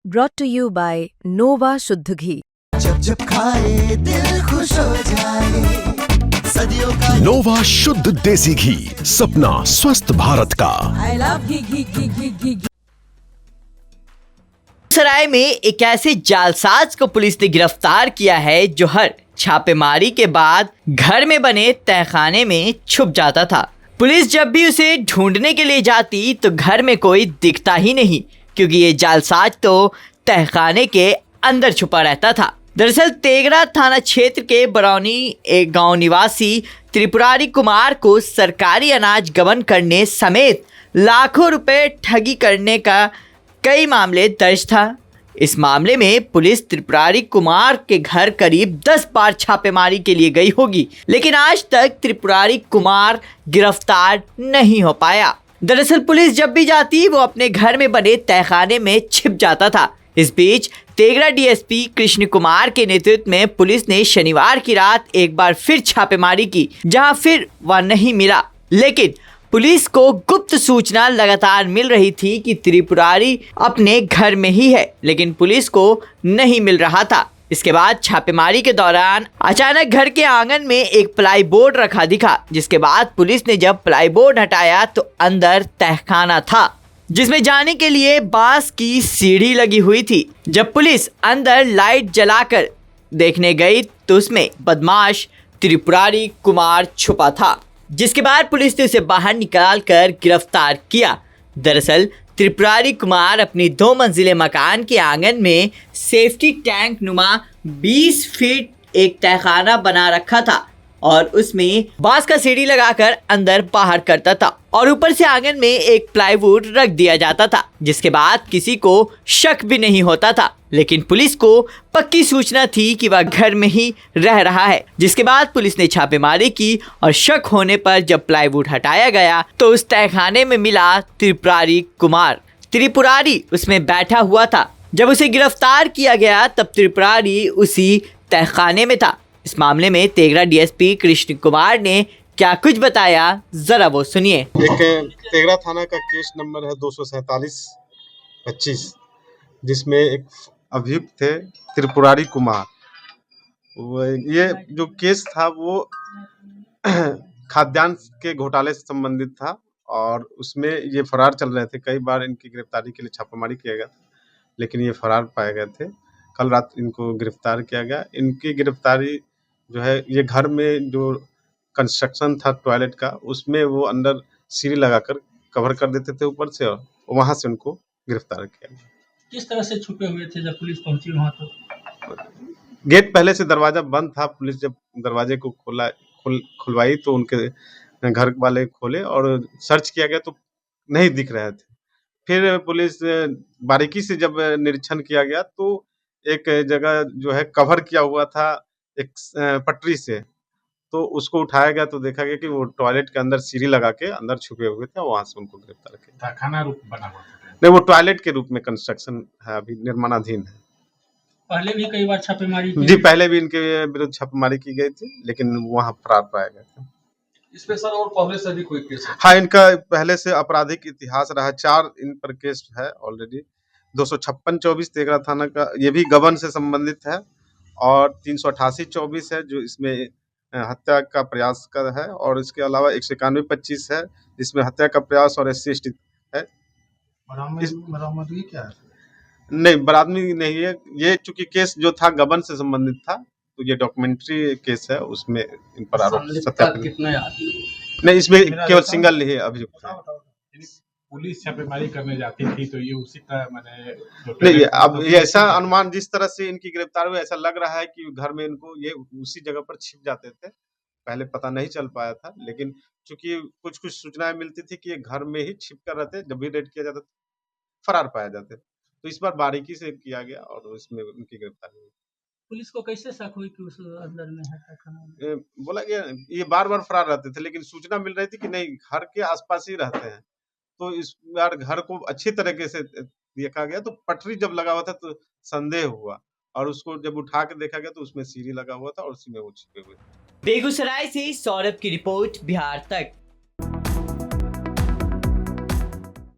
brought to you by Nova शुद्ध घी। जब जब खाए दिल खुश हो जाए, सदियों का नोवा शुद्ध देसी घी, सपना स्वस्थ भारत का। I love घी। सराय में एक ऐसे जालसाज को पुलिस ने गिरफ्तार किया है जो हर छापेमारी के बाद घर में बने तहखाने में छुप जाता था। पुलिस जब भी उसे ढूंढने के लिए जाती तो घर में कोई दिखता ही नहीं, क्योंकि ये जालसाज तो तहखाने के अंदर छुपा रहता था। दरअसल तेगरा थाना क्षेत्र के बरौनी एक गांव निवासी त्रिपुरारी कुमार को सरकारी अनाज गबन करने समेत लाखों रुपए ठगी करने का कई मामले दर्ज था। इस मामले में पुलिस त्रिपुरारी कुमार के घर करीब 10 बार छापेमारी के लिए गई होगी, लेकिन आज तक त्रिपुरारी कुमार गिरफ्तार नहीं हो पाया। दरअसल पुलिस जब भी जाती वो अपने घर में बने तहखाने में छिप जाता था। इस बीच तेगरा डीएसपी कृष्ण कुमार के नेतृत्व में पुलिस ने शनिवार की रात एक बार फिर छापेमारी की, जहां फिर वह नहीं मिला। लेकिन पुलिस को गुप्त सूचना लगातार मिल रही थी कि त्रिपुरारी अपने घर में ही है, लेकिन पुलिस को नहीं मिल रहा था। इसके बाद छापेमारी के दौरान अचानक घर के आंगन में एक प्लाई बोर्ड रखा दिखा, जिसके बाद पुलिस ने जब प्लाई बोर्ड हटाया तो अंदर तहखाना था, जिसमें जाने के लिए बांस की सीढ़ी लगी हुई थी। जब पुलिस अंदर लाइट जलाकर देखने गई तो उसमें बदमाश त्रिपुरारी कुमार छुपा था, जिसके बाद पुलिस ने उसे बाहर निकाल कर गिरफ्तार किया। दरअसल त्रिपुरारी कुमार अपनी 2 मंजिले मकान के आंगन में सेफ्टी टैंक नुमा 20 फीट एक तहखाना बना रखा था और उसमें बांस का सीढ़ी लगाकर अंदर बाहर करता था और ऊपर से आंगन में एक प्लाईवुड रख दिया जाता था, जिसके बाद किसी को शक भी नहीं होता था। लेकिन पुलिस को पक्की सूचना थी कि वह घर में ही रह रहा है, जिसके बाद पुलिस ने छापेमारी की और शक होने पर जब प्लाईवुड हटाया गया तो उस तहखाने में मिला त्रिपुरारी कुमार। त्रिपुरारी उसमें बैठा हुआ था। जब उसे गिरफ्तार किया गया तब त्रिपुरारी उसी तहखाने में था। इस मामले में तेगरा डीएसपी कृष्ण कुमार ने क्या कुछ बताया, जरा वो सुनिए। एक तेगरा थाना का केस नंबर है 247-25, जिसमें एक अभियुक्त थे त्रिपुरारी कुमार। ये जो केस था वो खाद्यान्न के घोटाले से संबंधित था और उसमें ये फरार चल रहे थे। कई बार इनकी गिरफ्तारी के लिए छापामारी किया गया था, लेकिन ये फरार पाए गए थे। कल रात इनको गिरफ्तार किया गया। इनकी गिरफ्तारी जो है, ये घर में जो कंस्ट्रक्शन था टॉयलेट का, उसमें वो अंदर सीढ़ी लगाकर कवर कर देते थे ऊपर से, और वहां से उनको गिरफ्तार किया गया। किस तरह से छुपे हुए थे जब पुलिस पहुंची वहां? तो गेट पहले से दरवाजा बंद था। पुलिस जब दरवाजे को खुलवाई तो उनके घर वाले खोले और सर्च किया गया तो नहीं दिख रहे थे। फिर पुलिस बारीकी से जब निरीक्षण किया गया तो एक जगह जो है कवर किया हुआ था एक पटरी से, तो उसको उठाया गया तो देखा गया कि वो टॉयलेट के अंदर सीढ़ी लगा के अंदर छुपे हुए थे। वहां से उनको गिरफ्तार किया। खाना रूप बना हुआ था? नहीं, वो टॉयलेट के रूप में कंस्ट्रक्शन है, अभी निर्माणाधीन है। पहले भी कई बार छापेमारी की? जी, पहले भी इनके विरुद्ध छापेमारी की गई थी, लेकिन वहां फरार पाया गया था। इसमें सर और पहले से भी कोई केस है? हाँ, इनका पहले से आपराधिक इतिहास रहा। 4 इन पर केस है ऑलरेडी। 256-24 तेगरा थाना का, ये भी गबन से संबंधित है, और 388-24 है जो इसमें हत्या का प्रयास का है, और इसके अलावा 191-25 है जिसमें हत्या का प्रयास और SC/ST है। बरामदगी क्या है? नहीं, बरामदगी नहीं है। ये चूंकि केस जो था गबन से संबंधित था, तो ये डॉक्यूमेंट्री केस है, उसमें इन पर आरोप सत्यापन। कितने आदमी? नहीं, इसमें केवल सिंगल ही अभियुक्त है। पुलिस छापेमारी करने जाती थी तो ये उसी का मैंने नहीं, अब ये ऐसा अनुमान जिस तरह से इनकी गिरफ्तारी हुई, ऐसा लग रहा है कि घर में इनको ये उसी जगह पर छिप जाते थे। पहले पता नहीं चल पाया था, लेकिन चूंकि कुछ सूचनाएं मिलती थी कि ये घर में ही छिप कर रहते, जब भी रेड किया जाता फरार पाए जाते, तो इस बार बारीकी से किया गया और इसमें उनकी गिरफ्तारी हुई। पुलिस को कैसे शक हुई कि उस अंदर में है? बोला गया ये बार फरार रहते थे, लेकिन सूचना मिल रही थी कि नहीं, घर के आसपास ही रहते हैं। तो इस बार घर को अच्छी तरीके से देखा गया, तो पटरी जब लगा हुआ था तो संदेह हुआ, और उसको जब उठा के देखा गया तो उसमें सीढ़ी लगा हुआ था और उसी में वो छिपे हुए थे। बेगूसराय से सौरभ की रिपोर्ट, बिहार तक।